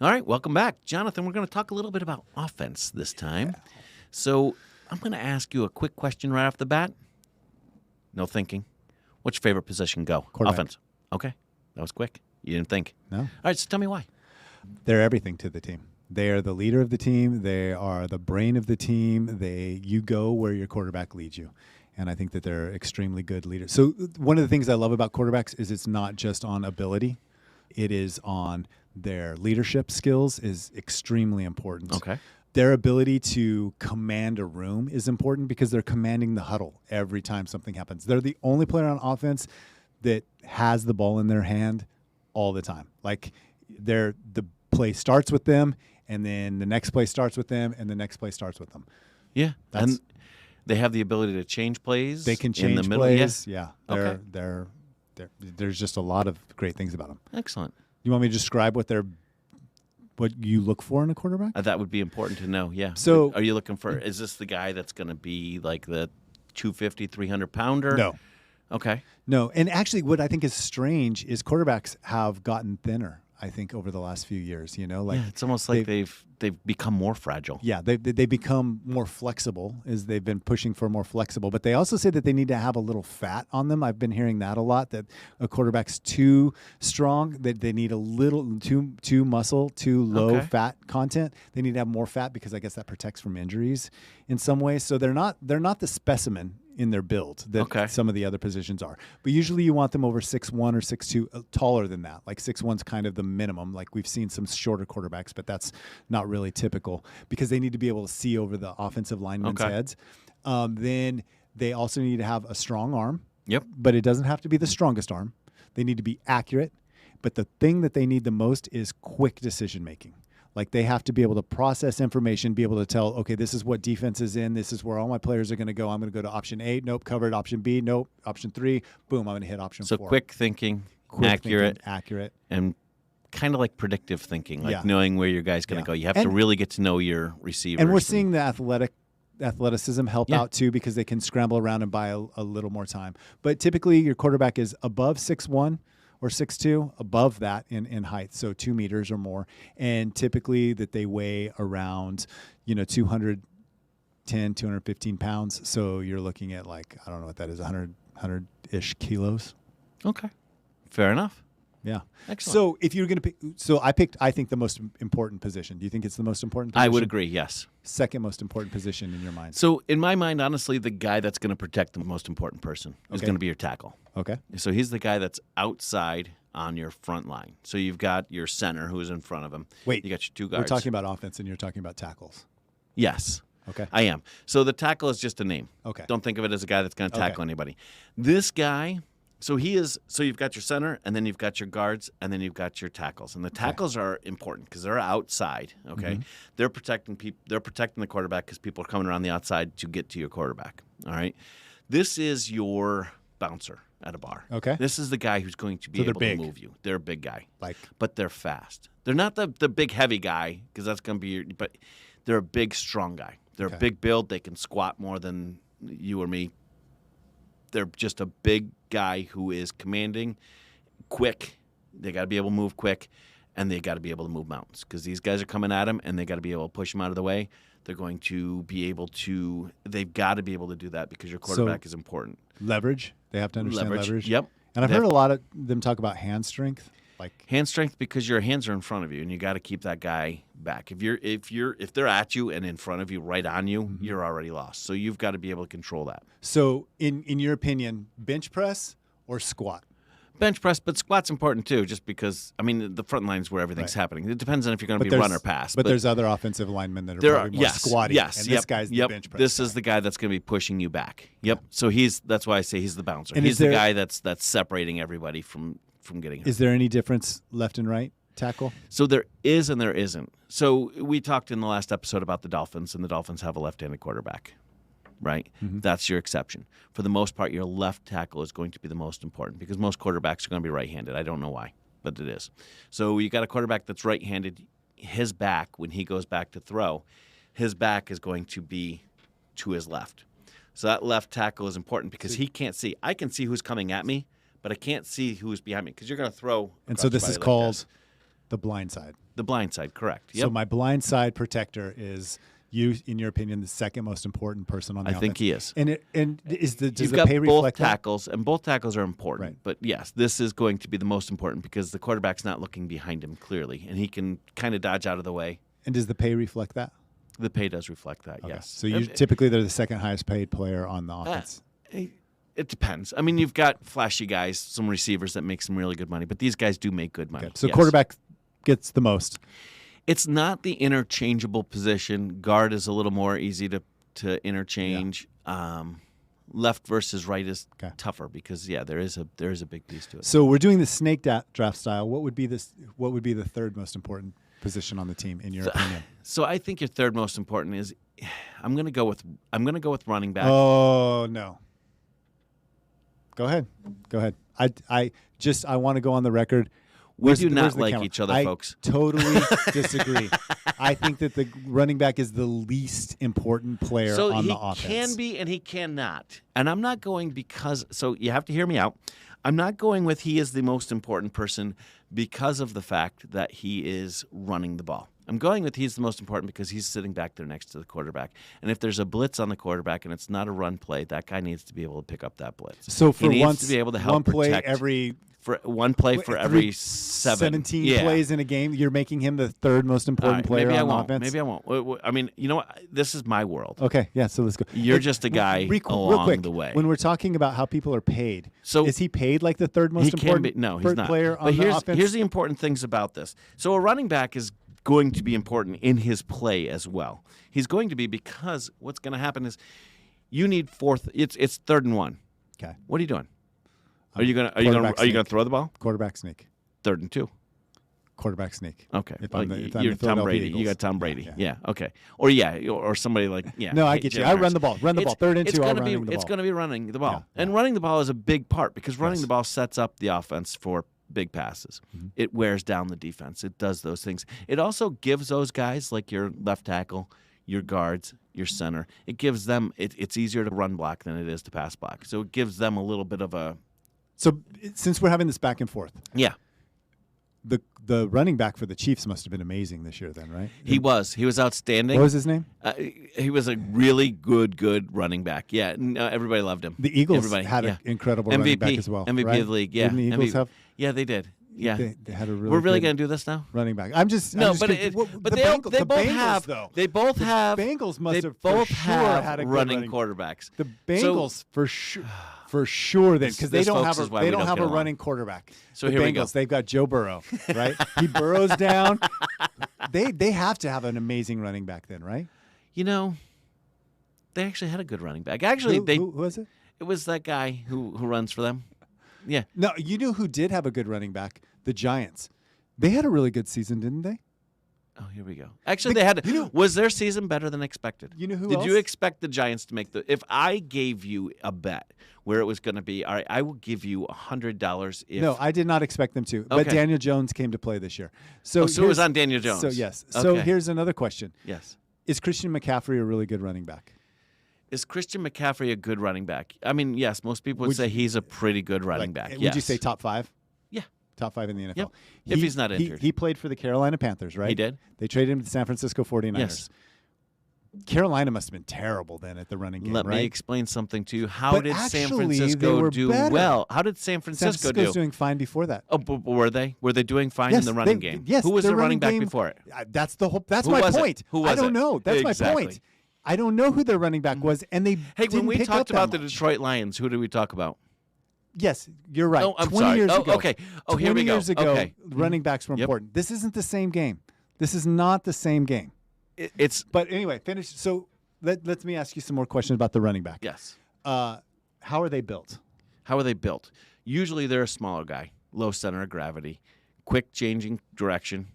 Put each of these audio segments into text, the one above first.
All right, welcome back. Jonathan, we're going to talk a little bit about offense this time. Yeah. So I'm going to ask you a quick question right off the bat. No thinking. What's your favorite position? Go. Quarterback. Offense. Okay. That was quick. You didn't think. No. All right, so tell me why. They're everything to the team. They are the leader of the team. They are the brain of the team. You go where your quarterback leads you. And I think that they're extremely good leaders. So one of the things I love about quarterbacks is it's not just on ability. It is on their leadership skills is extremely important. Okay. Their ability to command a room is important because they're commanding the huddle every time something happens. They're the only player on offense that has the ball in their hand all the time. Like the play starts with them, and then the next play starts with them, and the next play starts with them. Yeah. And they have the ability to change plays. They can change in the middle. plays. Yeah. Okay. Okay. There's just a lot of great things about them. Excellent. You want me to describe what you look for in a quarterback? That would be important to know, yeah. So- are you looking for, is this the guy that's going to be like the 250, 300-pounder? No. Okay. No. And actually, what I think is strange is quarterbacks have gotten thinner, I think, over the last few years. Yeah, it's almost like they've become more fragile. Yeah, they become more flexible as they've been pushing for more flexible. But they also say that they need to have a little fat on them. I've been hearing that a lot, that a quarterback's too strong, that they need a little too muscle, too low fat content. They need to have more fat because I guess that protects from injuries in some ways. So they're not the specimen in their build that some of the other positions are. But usually you want them over 6'1" or 6'2", taller than that. Like 6'1" kind of the minimum. Like we've seen some shorter quarterbacks, but that's not really typical because they need to be able to see over the offensive linemen's heads. Then they also need to have a strong arm. Yep. But it doesn't have to be the strongest arm. They need to be accurate. But the thing that they need the most is quick decision making. Like they have to be able to process information, be able to tell, okay, this is what defense is in. This is where all my players are going to go. I'm going to go to option 8. Nope, covered. Option B. Nope. Option 3. Boom, I'm going to hit option 4. So quick thinking, accurate, and kind of like predictive thinking, like knowing where your guy's going to go. You have to really get to know your receivers. And we're seeing the athleticism help out too because they can scramble around and buy a little more time. But typically your quarterback is above 6'1" or 6'2", above that in height, so 2 meters or more. And typically that they weigh around, 210, 215 pounds. So you're looking at like, I don't know what that is, 100-ish kilos. Okay. Fair enough. Yeah. Excellent. So if you're going to pick, I think the most important position. Do you think it's the most important position? I would agree, yes. Second most important position in your mind. So in my mind, honestly, the guy that's going to protect the most important person is going to be your tackle. Okay. So he's the guy that's outside on your front line. So you've got your center who's in front of him. Wait. You got your two guards. We're talking about offense and you're talking about tackles. Yes. Okay. I am. So the tackle is just a name. Okay. Don't think of it as a guy that's going to tackle anybody. This guy, so you've got your center, and then you've got your guards, and then you've got your tackles. And the tackles are important because they're outside, okay? Mm-hmm. They're protecting the quarterback because people are coming around the outside to get to your quarterback, all right? This is your bouncer at a bar. Okay. This is the guy who's going to be able to move you. They're a big guy. But they're fast. They're not the big heavy guy because that's going to be but they're a big strong guy. They're a big build. They can squat more than you or me. They're just a big guy who is commanding, quick. They got to be able to move quick, and they got to be able to move mountains because these guys are coming at them, and they got to be able to push them out of the way. They're going to be able to. They've got to be able to do that because your quarterback is important. Leverage. They have to understand leverage. Yep. And I've heard a lot of them talk about hand strength. Hand strength because your hands are in front of you, and you got to keep that guy back. If they're at you and in front of you, right on you, you're already lost. So you've got to be able to control that. So in your opinion, bench press or squat? Bench press, but squat's important too, just because, the front line's where everything's happening. It depends on if you're going to be run or pass. But there's other offensive linemen that are probably more squatty. Yes, and this guy's the bench press. This is the guy that's going to be pushing you back. Yep. So that's why I say he's the bouncer. And he's the guy that's separating everybody from getting hurt. Is there any difference left and right tackle? So there is and there isn't. So we talked in the last episode about the Dolphins, and the Dolphins have a left-handed quarterback, right? Mm-hmm. That's your exception. For the most part, your left tackle is going to be the most important because most quarterbacks are going to be right-handed. I don't know why, but it is. So you got a quarterback that's right-handed. His back, when he goes back to throw, his back is going to be to his left. So that left tackle is important because he can't see. I can see who's coming at me, but I can't see who's behind me because you're going to throw. And so this is called The blind side. The blind side, correct. Yep. So my blind side protector is you, in your opinion, the second most important person on the offense. I think he is. And does You've the got pay both reflect tackles, and both tackles are important. Right. But yes, this is going to be the most important because the quarterback's not looking behind him clearly, and he can kind of dodge out of the way. And does the pay reflect that? The pay does reflect that, Okay. yes. So typically they're the second highest paid player on the offense. It depends. I mean, you've got flashy guys, some receivers that make some really good money, but these guys do make good money. Okay. So yes. quarterback gets the most. It's not the interchangeable position. Guard is a little more easy to interchange. Yeah. Left versus right is tougher because there is a big piece to it. So we're doing the snake draft style. What would be the third most important position on the team in your opinion? So I think your third most important is I'm going to go with running back. Oh no. Go ahead. I want to go on the record. We do not like each other, folks. I totally disagree. I think that the running back is the least important player on the offense. So he can be and he cannot. And I'm not going so you have to hear me out. I'm not going with he is the most important person because of the fact that he is running the ball. I'm going with he's the most important because he's sitting back there next to the quarterback. And if there's a blitz on the quarterback and it's not a run play, that guy needs to be able to pick up that blitz. So for he needs to be able to help protect one play for every 17 plays in a game, you're making him the third most important player on offense? Maybe I won't. I mean, you know what? This is my world. Okay, yeah, so let's go. You're just a guy along the way. When we're talking about how people are paid, so is he paid like the third most important he's not. player on the offense? Here's the important things about this. So a running back is going to be important in his play as well. He's going to be because what's going to happen is you need fourth. It's 3rd and 1. Okay. What are you doing? Are you gonna throw the ball? Quarterback sneak. 3rd and 2. Quarterback sneak. Okay. If I'm you're the Tom Brady. Eagles. You got Tom Brady. Yeah. Okay. Or somebody like No, I get you. I run the ball. 3rd and 2. It's going to be running the ball, Yeah. and running the ball is a big part because running the ball sets up the offense for big passes. Mm-hmm. It wears down the defense. It does those things. It also gives those guys like your left tackle, your guards, your center. It gives them. It's easier to run block than it is to pass block. So it gives them a little bit of a. So since we're having this back and forth, the running back for the Chiefs must have been amazing this year, then, right? He was outstanding. What was his name? He was a really good running back. Yeah, everybody loved him. The Eagles had an incredible running back as well. MVP right? of the league. Yeah, didn't the Eagles have? Yeah, they did. Yeah, they had a really. We're really going to do this now. Running back. But they both have. They both have. The Bengals must have both for sure have had a good running quarterbacks. The Bengals for sure. For sure, then, because they don't have a running quarterback. So the here Bengals, we go. They've got Joe Burrow, right? He burrows down. They have to have an amazing running back, then, right? You know, they actually had a good running back. Actually, who was it? It was that guy who runs for them. Yeah. No, you know who did have a good running back? The Giants. They had a really good season, didn't they? Oh, here we go. Actually, they had. Was their season better than expected? You know who? Did you expect the Giants to make the? If I gave you a bet where it was going to be, all right, I will give you $100 if. No, I did not expect them to. But Daniel Jones came to play this year, so it was on Daniel Jones. So yes. So here's another question. Yes. Is Christian McCaffrey a really good running back? Is Christian McCaffrey a good running back? I mean, yes. Most people would say he's a pretty good running back. Would you say top 5? Yeah. Top 5 in the NFL. Yep. If he's not injured. He played for the Carolina Panthers, right? He did. They traded him to the San Francisco 49ers. Yes. Carolina must have been terrible then at the running game, Let right? me explain something to you. How did San actually, Francisco do better. well? How did San Francisco San Francisco's doing fine before that. Oh, but were they? Were they doing fine in the running game? Yes. Who was the running back game, before it? That's the whole. That's Who my was point. It? Who was I don't know. That's my point. I don't know who their running back was, and they when we talked about the much. Detroit Lions, who did we talk about? Yes, you're right. Oh, I'm 20 sorry. years ago. Okay. Oh, here we go. 20 years ago, okay. running backs were important. This isn't the same game. This is not the same game. But anyway, finish. So let me ask you some more questions about the running back. Yes. How are they built? How are they built? Usually they're a smaller guy, low center of gravity, quick changing direction.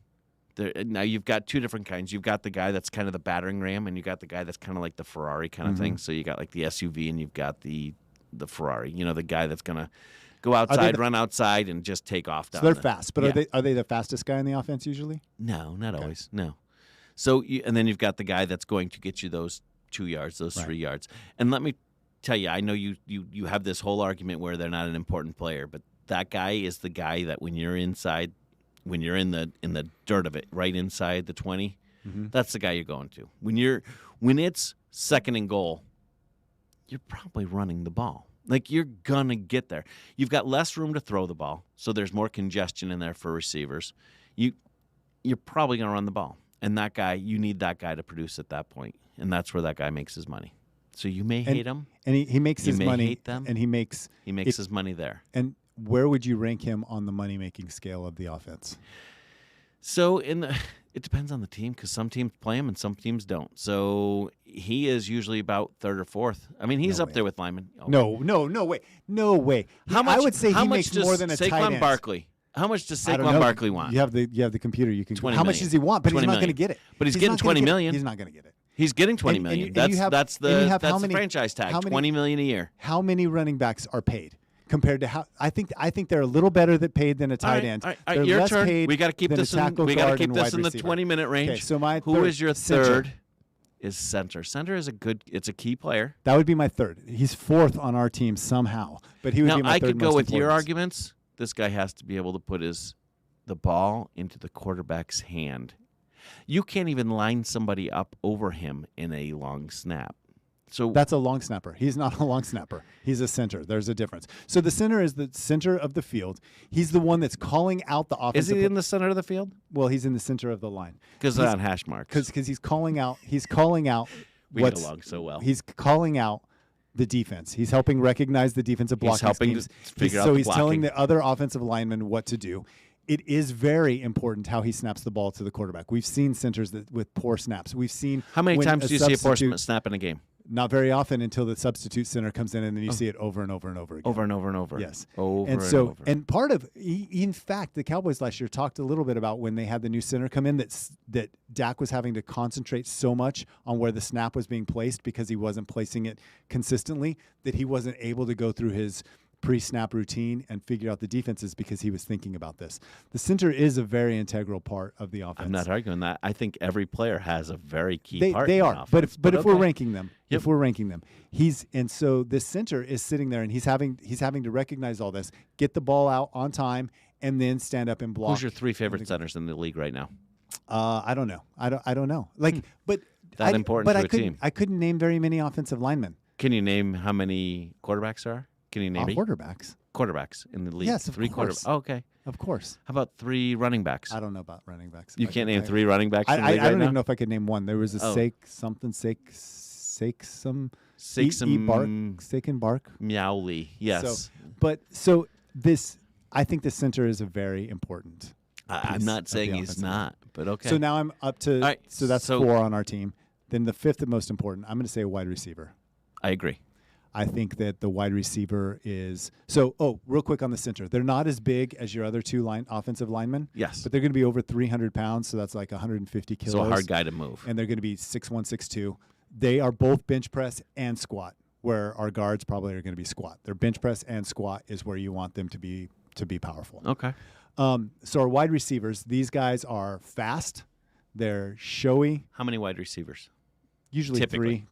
Now you've got two different kinds. You've got the guy that's kind of the battering ram, and you got the guy that's kind of like the Ferrari kind of thing. So you got like the SUV, and you've got the Ferrari. You know, the guy that's gonna go outside, run outside, and just take off. So they're fast, but are they the fastest guy in the offense usually? No, not always. No. So and then you've got the guy that's going to get you those 2 yards, those 3 yards. And let me tell you, I know you have this whole argument where they're not an important player, but that guy is the guy that when you're inside when you're in the dirt of it, right inside the 20, that's the guy you're going to. When it's second and goal, you're probably running the ball. Like, you're going to get there. You've got less room to throw the ball, so there's more congestion in there for receivers. You're probably going to run the ball. And that guy, you need that guy to produce at that point. And that's where that guy makes his money. So you may hate him. And he makes his money. Hate them, and he makes his money there. And where would you rank him on the money-making scale of the offense? So it depends on the team, because some teams play him and some teams don't. So he is usually about third or fourth. I mean, he's up there with Lyman. Oh. No way. How much? I would say he makes more than a tight end. Saquon Barkley. How much does Saquon Barkley want? You have the computer. You can. 20 how million. much does he want? But he's not going to get it. But he's getting 20 million. He's not going to get it. He's getting 20 million. That's the franchise tag. 20 million a year. How many running backs are paid compared to how? I think they're a little better paid than a tight end. They're your less turn. We got to keep this in. We got to keep this in the 20-minute range. Okay, so who is your third? Center. Is center. Center is it's a key player. That would be my third. He's fourth on our team somehow, but he would be my third. I could go with your importance. arguments. This guy has to be able to put the ball into the quarterback's hand. You can't even line somebody up over him in a long snap. So that's a long snapper. He's not a long snapper. He's a center. There's a difference. So the center is the center of the field. He's the one that's calling out the offensive. Is he in the center of the field? Well, he's in the center of the line. Because on hash marks. Because he's calling out. He's calling out. We get along so well. He's calling out the defense. He's helping recognize the defensive blocking He's helping schemes. to figure out So the he's blocking. telling the other offensive linemen what to do. It is very important how he snaps the ball to the quarterback. We've seen centers with poor snaps. We've seen how many times do you see a poor snap in a game? Not very often until the substitute center comes in, and then you see it over and over and over again. Over and over and over. Yes. Over and over. And part of, in fact, the Cowboys last year talked a little bit about when they had the new center come in that Dak was having to concentrate so much on where the snap was being placed because he wasn't placing it consistently that he wasn't able to go through his pre-snap routine and figure out the defenses because he was thinking about this. The center is a very integral part of the offense. I'm not arguing that. I think every player has a very key part. They are, but if okay. we're ranking them, so this center is sitting there and he's having to recognize all this, get the ball out on time, and then stand up and block. Who's your three favorite centers in the league right now? I don't know. I don't know. But important to a team. I couldn't name very many offensive linemen. Can you name how many quarterbacks there are? Can you name quarterbacks in the league? Yes, of course. Oh, okay. Of course. How about 3 running backs? I don't know about running backs. You can't name 3 running backs in the league I don't now? even know if I could name one. There was a Sake and Bark. Meowly, yes. I think the center is a very important I'm not saying he's not, but okay. So now I'm up to, right, so that's 4 on our team. Then the 5th most important, I'm going to say a wide receiver. I agree. I think that the wide receiver is real quick on the center. They're not as big as your other 2 offensive linemen. Yes. But they're going to be over 300 pounds, so that's like 150 kilos. So a hard guy to move. And they're going to be 6'1", 6'2". They are both bench press and squat, where our guards probably are going to be squat. Their bench press and squat is where you want them to be powerful. Okay. So our wide receivers, these guys are fast. They're showy. How many wide receivers? Usually typically.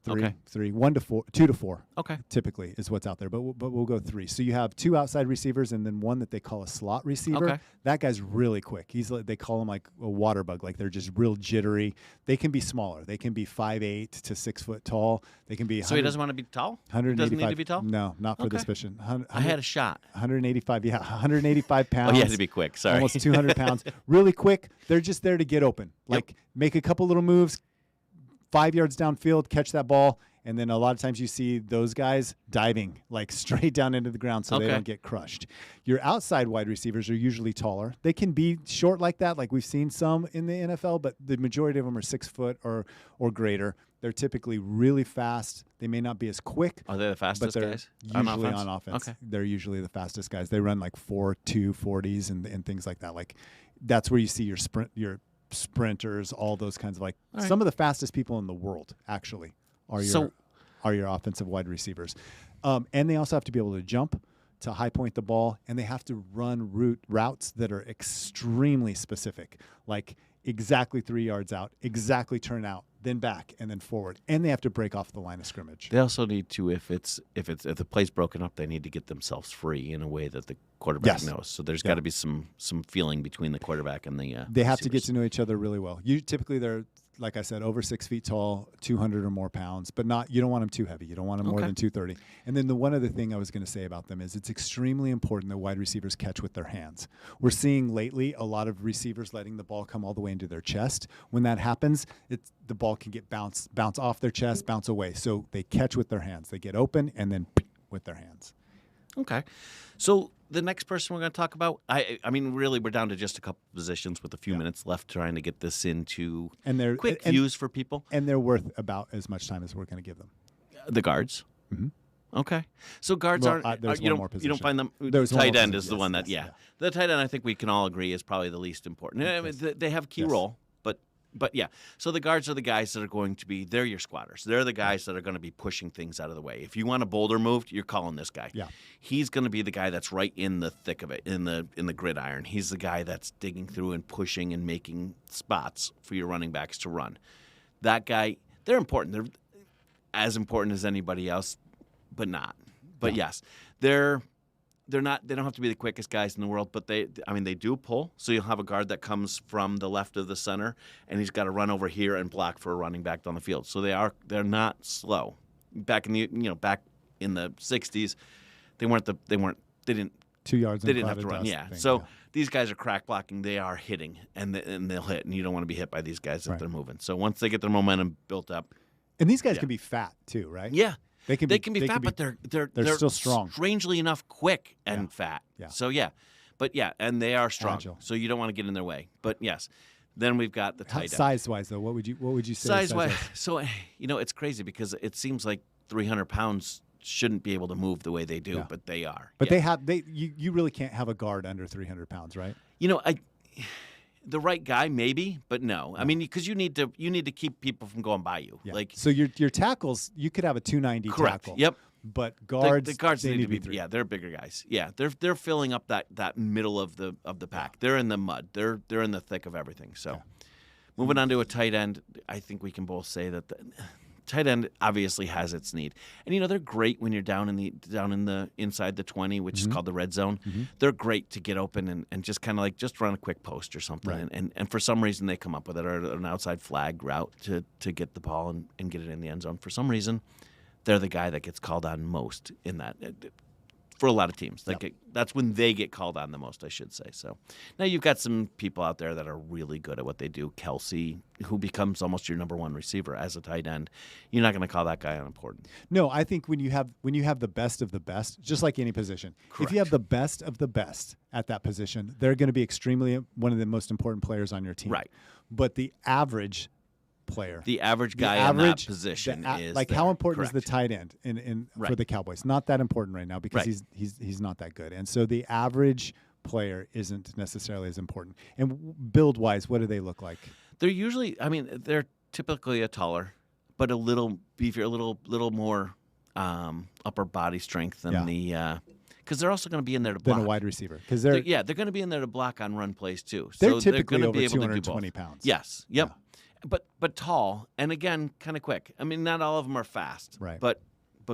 three, 1 to 4, 2 to 4. Okay. Typically is what's out there, but we'll go 3. So you have 2 outside receivers and then one that they call a slot receiver. Okay. That guy's really quick. They call him like a water bug, like they're just real jittery. They can be smaller. They can be 5'8" to 6 foot tall. They can be. So he doesn't want to be tall. 185. Doesn't need to be tall. No, not for this mission. I had a shot. 185. Yeah, 185 pounds. Oh, you had to be quick. Sorry. Almost 200 pounds. Really quick. They're just there to get open. Like make a couple little moves. 5 yards downfield, catch that ball, and then a lot of times you see those guys diving like straight down into the ground so they don't get crushed. Your outside wide receivers are usually taller. They can be short like that, like we've seen some in the NFL, but the majority of them are 6 foot or greater. They're typically really fast. They may not be as quick. Are they the fastest but they're guys usually on offense? Okay. They're usually the fastest guys. They run like 4.2 40s and things like that. Like that's where you see your sprinters, all those kinds of some of the fastest people in the world actually are your offensive wide receivers. And they also have to be able to jump, to high point the ball, and they have to run routes that are extremely specific, like exactly 3 yards out, exactly turn out, then back, and then forward, and they have to break off the line of scrimmage. They also need to, if the play's broken up, they need to get themselves free in a way that the quarterback knows. So there's got to be some feeling between the quarterback and the. They have to get to know each other really well. Typically they're, like I said, over 6 feet tall, 200 or more pounds, but you don't want them too heavy. You don't want them more than 230. And then the one other thing I was going to say about them is it's extremely important that wide receivers catch with their hands. We're seeing lately a lot of receivers letting the ball come all the way into their chest. When that happens, the ball can get bounce off their chest, bounce away. So they catch with their hands. They get open and then with their hands. Okay. So the next person we're going to talk about, I mean, really, we're down to just a couple positions with a few minutes left trying to get this into quick views for people. And they're worth about as much time as we're going to give them. The guards? Mm-hmm. Okay. So guards you don't find them. Tight end is the one that, The tight end, I think we can all agree, is probably the least important. I mean, they have a key role. But yeah, so the guards are the guys that are going to be, they're your squatters. They're the guys that are going to be pushing things out of the way. If you want a boulder moved, you're calling this guy. Yeah. He's going to be the guy that's right in the thick of it, in the gridiron. He's the guy that's digging through and pushing and making spots for your running backs to run. That guy, they're important. They're as important as anybody else, but not. But yes, they're not. They don't have to be the quickest guys in the world, but they do pull. So you'll have a guard that comes from the left of the center, and he's got to run over here and block for a running back down the field. So they're not slow. Back in the in the 60s, they didn't 2 yards. They didn't have to run. These guys are crack blocking. They are hitting, and they'll hit, and you don't want to be hit by these guys if they're moving. So once they get their momentum built up, and these guys can be fat too, right? Yeah. They can be fat, but they're still strong. Strangely enough, quick and fat. Yeah. So and they are strong. Agile. So you don't want to get in their way. But yes, then we've got the tight end. Size wise, though, what would you say? Size wise, so it's crazy because it seems like 300 pounds shouldn't be able to move the way they do, but they are. But you really can't have a guard under 300 pounds, right? The right guy, maybe, but no. I mean, because you need to keep people from going by you. Yeah. Like, so your tackles, you could have a 290 correct. tackle. Yep. But guards, the guards they need to be they're bigger guys. Yeah, they're filling up that middle of the pack. They're in the mud. They're in the thick of everything. So, moving on to a tight end, I think we can both say that the tight end obviously has its need. And they're great when you're down in the inside the 20, which is called the red zone. Mm-hmm. They're great to get open and just kind of like just run a quick post or something. Right. And for some reason they come up with it, or an outside flag route to get the ball and get it in the end zone. For some reason, they're the guy that gets called on most in that. For a lot of teams, that's when they get called on the most, I should say. So now you've got some people out there that are really good at what they do. Kelsey, who becomes almost your number one receiver as a tight end, you're not going to call that guy unimportant. No, I think when you have the best of the best, just like any position, correct. If you have the best of the best at that position, they're going to be extremely one of the most important players on your team. Right. But the average player, the average guy in that position is like there. how important Correct. is the tight end for the Cowboys? Not that important right now because he's not that good, and so the average player isn't necessarily as important. And build wise, what do they look like? They're usually, they're typically a taller, but a little beefier, a little more upper body strength than the. Because they're also going to be in there to block. Than a wide receiver. Because they're going to be in there to block on run plays too. They're typically they're going to over be able 220 to do both. pounds. Yes. Yep. Yeah. But tall, and again, kind of quick. I mean, not all of them are fast, right? But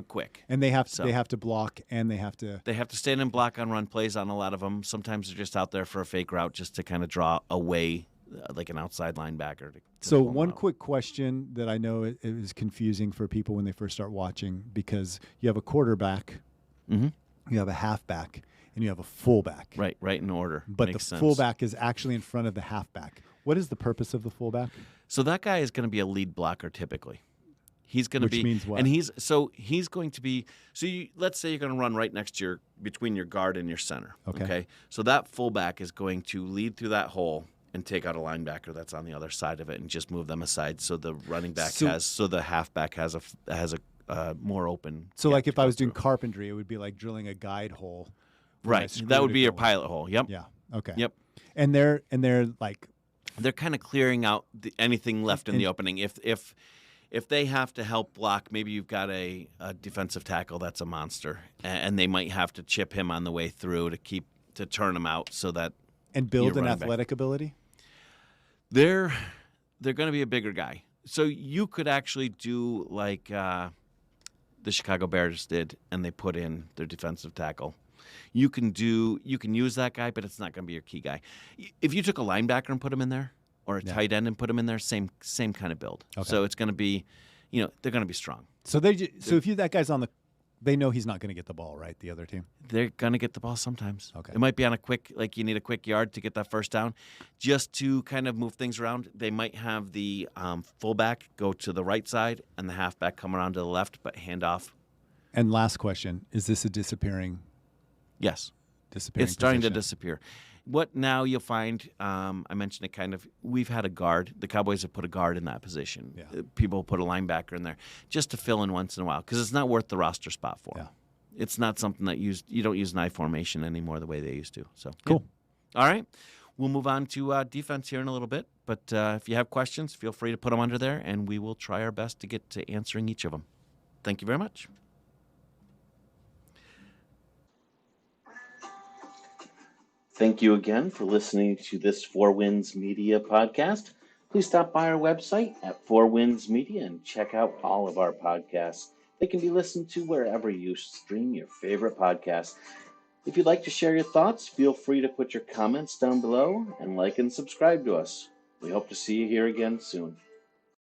quick. And they have to block, and they have to stand and block on run plays on a lot of them. Sometimes they're just out there for a fake route, just to kind of draw away, like an outside linebacker. So one quick question that I know it is confusing for people when they first start watching, because you have a quarterback, you have a halfback, and you have a fullback. Right in order. But Makes the sense. fullback is actually in front of the halfback. What is the purpose of the fullback? So that guy is going to be a lead blocker typically. He's going to be, which means what? And he's going to be. So let's say you're going to run right next to between your guard and your center. Okay. So that fullback is going to lead through that hole and take out a linebacker that's on the other side of it and just move them aside. So the running back the halfback has a more open. So like if I was doing carpentry, it would be like drilling a guide hole. Right. That would be your pilot hole. Yep. Yeah. Okay. Yep. And they're like. They're kind of clearing out anything left in the opening. If they have to help block, maybe you've got a defensive tackle that's a monster, and they might have to chip him on the way through to turn him out so that and build an athletic ability. They're going to be a bigger guy. So you could actually do like the Chicago Bears did, and they put in their defensive tackle. You can use that guy, but it's not going to be your key guy. If you took a linebacker and put him in there, or a tight end and put him in there, same kind of build. Okay. So it's going to be, they're going to be strong. So if that guy's on they know he's not going to get the ball, right? The other team? They're going to get the ball sometimes. Okay. It might be on you need a quick yard to get that first down. Just to kind of move things around, they might have the fullback go to the right side and the halfback come around to the left, but hand off. And last question, is this a disappearing? Yes. Disappearing It's starting position? to disappear. What now you'll find, I mentioned it kind of, we've had a guard. The Cowboys have put a guard in that position. Yeah. People put a linebacker in there just to fill in once in a while because it's not worth the roster spot for them. Yeah. It's not something that you don't use an I formation anymore the way they used to. So cool. Yeah. All right. We'll move on to defense here in a little bit. But if you have questions, feel free to put them under there, and we will try our best to get to answering each of them. Thank you very much. Thank you again for listening to this Four Winds Media podcast. Please stop by our website at Four Winds Media and check out all of our podcasts. They can be listened to wherever you stream your favorite podcasts. If you'd like to share your thoughts, feel free to put your comments down below and like and subscribe to us. We hope to see you here again soon.